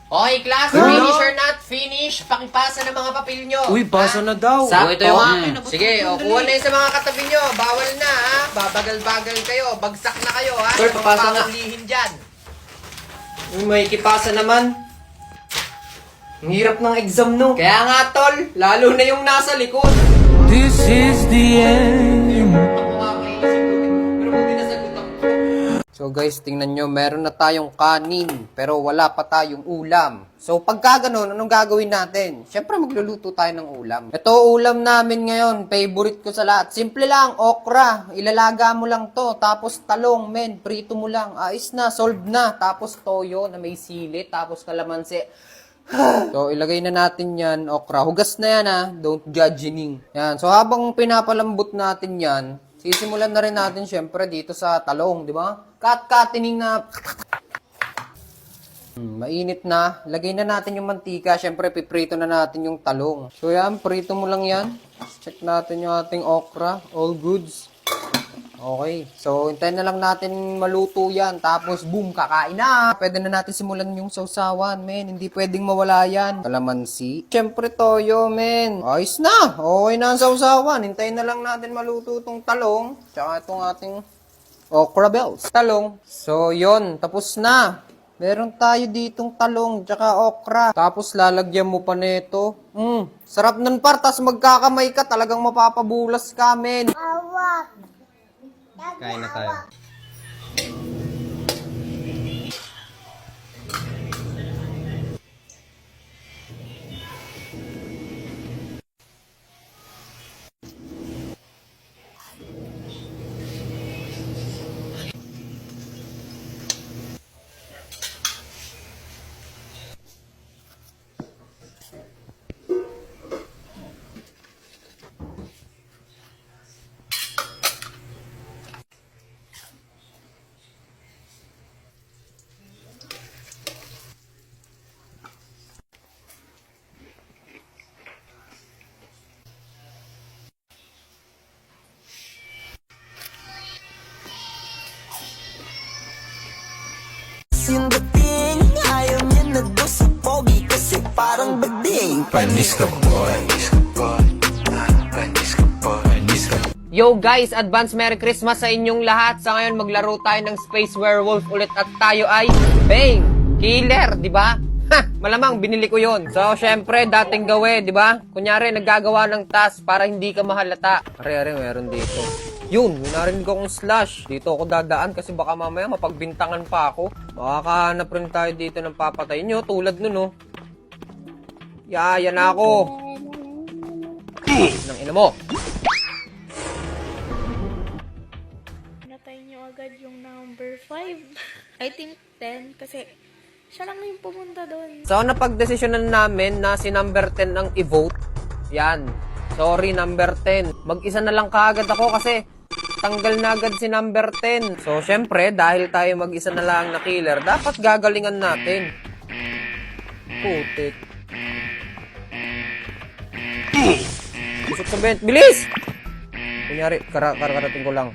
Okay, class, finish or not finish, pakipasa ng mga papel nyo. Uy, pasa na daw. Ito yung akin. Sige, kuha na yun sa mga katabi nyo. Bawal na, ha? Babagal-bagal kayo. Bagsak na kayo, ha? Sir, papasa na. Papakulihin dyan. Uy, may kipasa naman. Ang hirap ng exam, no? Kaya nga, tol, lalo na yung nasa likod. This is the end. So guys, tingnan nyo, meron na tayong kanin, pero wala pa tayong ulam. So pagka ganun, anong gagawin natin? Siyempre magluluto tayo ng ulam. Ito ulam namin ngayon, favorite ko sa lahat. Simple lang, okra, ilalaga mo lang to. Tapos talong, men, prito mo lang. Ayos na, solved na. Tapos toyo na may sili, tapos kalamansi. So ilagay na natin yan, okra. Hugas na yan ha, don't judge ning. Yan, so habang pinapalambot natin yan, sisimulan na rin natin syempre dito sa talong, di ba? Cut-cutting na. Mainit na. Lagay na natin yung mantika. Syempre, piprito na natin yung talong. So yan, prito mo lang yan. Check natin yung ating okra. All goods. Okay. So, hintayin na lang natin maluto yan. Tapos, boom, kakain na. Pwede na natin simulan yung sausawan, men. Hindi pwedeng mawala yan. Kalamansi. Syempre, toyo, men. Ayos na. Okay na ang sausawan. Hintayin na lang natin maluto itong talong. Tsaka itong ating okra bells. Talong. So, yon, tapos na. Meron tayo ditong talong, tsaka okra. Tapos, lalagyan mo pa nito. Sarap nun, par. Tapos, magkakamay ka. Talagang mapapabulas ka, men. Kain na tayo. Yung dating, ayaw niya na doon sa pogi kasi parang bading. Panis ka boy. Yo guys, advance Merry Christmas sa inyong lahat. Sa ngayon maglaro tayo ng Space Werewolf ulit at tayo ay Bang Killer, di ba? Ha, malamang binili ko 'yon. So syempre dating gawe, di ba? Kunyari naggagawa ng task para hindi ka mahalata. Are meron dito. Yun, narinig akong slash. Dito ako dadaan kasi baka mamaya mapagbintangan pa ako. Makakahanap rin tayo dito ng papatay nyo. Tulad nun, no? Yan na ako. Nang ina mo. Natay nyo agad yung number 5. I think 10 kasi siya lang yung pumunta doon. So, napagdesisyonan namin na si number 10 ang i-vote. Yan. Sorry, number 10. Mag-isa na lang kaagad ako kasi tanggal na agad si number 10. So, syempre, dahil tayo mag-isa na lang na killer, dapat gagalingan natin. Putik. Busok sa bent. Bilis! Kunyari, karating ko lang.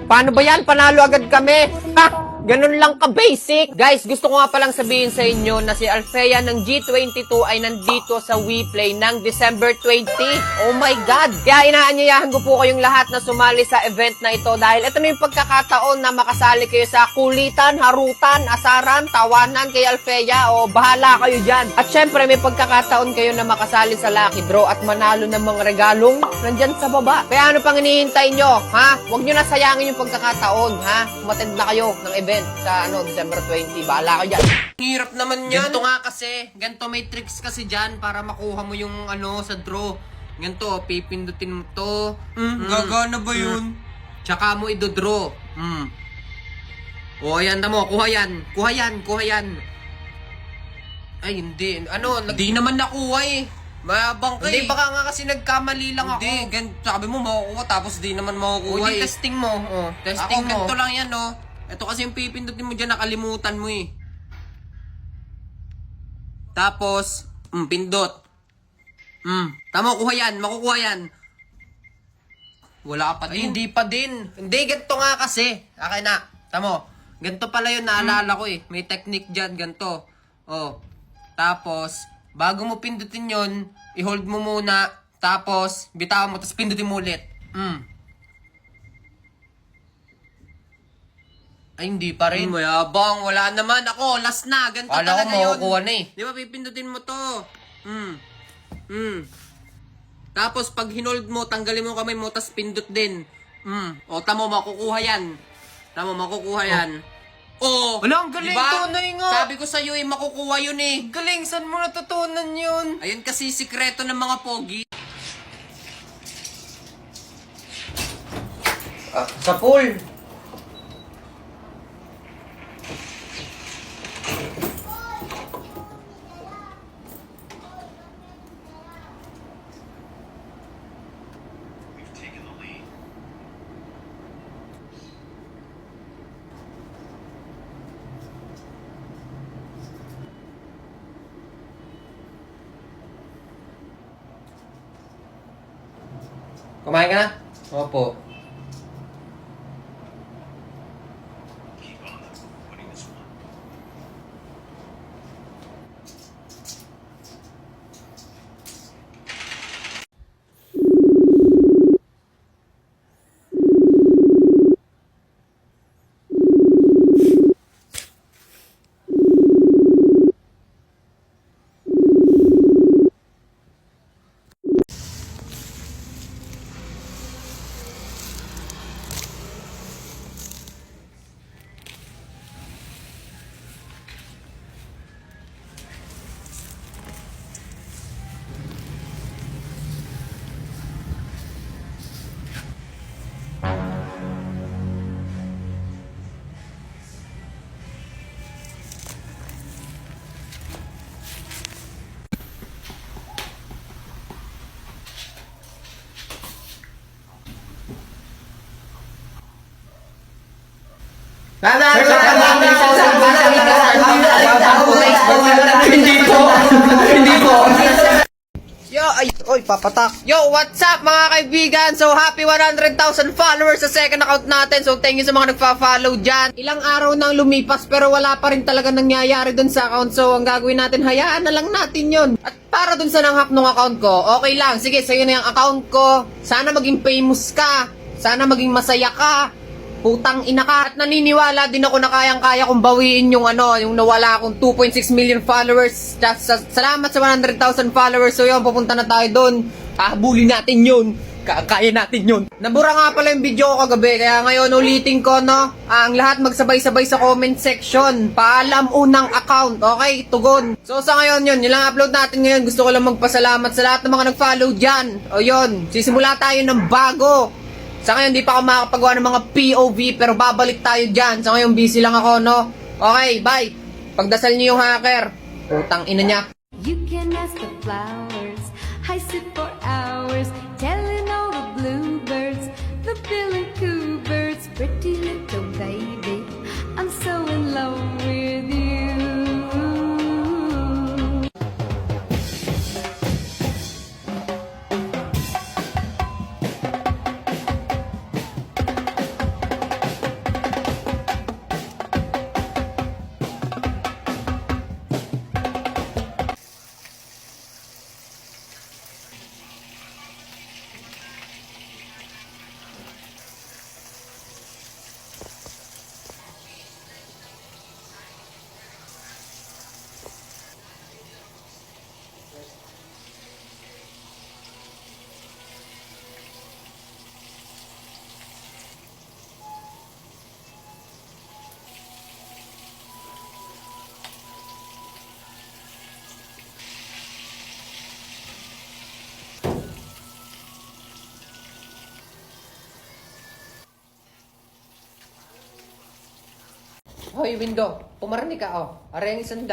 Paano ba yan? Panalo agad kami! Ha! Ganun lang ka-basic. Guys, gusto ko nga palang sabihin sa inyo na si Alfea ng G22 ay nandito sa WePlay ng December 20. Oh my God! Kaya inaanyayahan ko po kayong lahat na sumali sa event na ito dahil ito na yung pagkakataon na makasali kayo sa kulitan, harutan, asaran, tawanan kay Alfea o bahala kayo dyan. At syempre may pagkakataon kayo na makasali sa Lucky Draw at manalo ng mga regalong nandyan sa baba. Kaya ano pang hinihintay nyo? Ha? Huwag nyo na sayangin yung pagkakataon, ha? Umatid na kayo ng event sa December 20. Bahala ka dyan. Hirap naman yan. Ganito nga kasi. Ganito may tricks kasi dyan para makuha mo yung sa draw. Ganito, pipindutin mo to. Gagana ba yun? Tsaka mo idodraw. O, ayan, tamo. Kuha yan. Kuha yan. Ay, hindi. Di naman nakuha eh. Mayabang ka Hindi, eh. baka nga kasi nagkamali lang ako. Hindi, sabi mo makukuha tapos di naman makukuha Hindi, eh. testing mo. Testing Ako, mo. ganito lang yan, no? Ito kasi yung pipindutin mo dyan, nakalimutan mo eh. Tapos, pindot. Tama, kuha yan, makukuha yan. Wala pa Ay, din. hindi pa din. Hindi, ganito nga kasi. Okay na. Tamo. Ganto pala yun, naalala ko eh. May technique dyan, ganto. Oh. Tapos, bago mo pindutin yun, i-hold mo muna, tapos, bitawan mo, tapos pindutin mo ulit. Ay, hindi pa rin. Mayabang, wala naman ako. Last na, ganito talaga yun. Makukuha na eh. Di ba, pipindutin mo to. Tapos, pag hinold mo, tanggalin mo kamay mo, tapos pindot din. O, tamo, makukuha yan. Makukuha yan. Oh, Wala, ang galing, tunay nga. Sabi ko sa'yo eh, makukuha yun eh. Galing, saan mo natutunan yun? Ayun kasi sikreto ng mga pogi. Sa pool. Kumain ka na? Opo. Hindi po. Yo, oy, papatak. Yo, what's up mga kaibigan? So, happy 100,000 followers sa second account natin. So, thank you sa mga nagpa-follow dyan. Ilang araw nang lumipas pero wala pa rin talaga nangyayari dun sa account. So, ang gagawin natin, hayaan na lang natin yon. At para dun sa nang-hack ng account ko, okay lang. Sige, sa'yo na yung account ko. Sana maging famous ka. Sana maging masaya ka. Putang ina ka. At naniniwala din ako na kayang-kaya kong bawiin yung yung nawala akong 2.6 million followers. Salamat sa 100,000 followers. So yun, pupunta na tayo doon. Habulin natin yun. Kaya natin yun. Nabura nga pala yung video ko kagabi. Kaya ngayon ulitin ko, ang lahat magsabay-sabay sa comment section. Paalam unang account. Okay, tugon. So sa ngayon yun lang upload natin ngayon. Gusto ko lang magpasalamat sa lahat ng mga nag-follow dyan. O yun, sisimula tayo ng bago. Sa ngayon, di pa ako makakapagawa ng mga POV, pero babalik tayo dyan. Sa ngayon, busy lang ako, Okay, bye. Pagdasal niyo yung hacker. Putang ina niya. You can ask the flowers. I sit for hours telling all the bluebirds, the bill and coo birds, pretty little baby. I'm so in love with you. Hoy, Window, pumarani ka, Areng 100.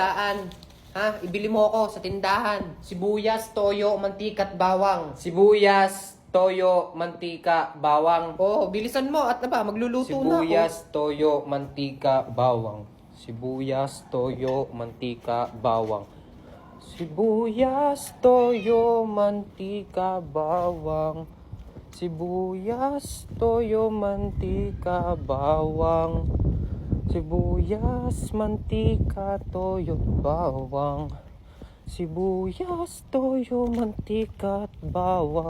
Ha? Ibili mo ako sa tindahan. Sibuyas, toyo, mantika at bawang. Sibuyas, toyo, mantika, bawang. Oh, bilisan mo at magluluto na ako. Sibuyas, toyo, mantika, bawang. Sibuyas, toyo, mantika, bawang. Sibuyas, toyo, mantika, bawang. Sibuyas, toyo, mantika, bawang. Sibuyas, mantika, toyo, bawang. Sibuyas, toyo, mantika, at bawang.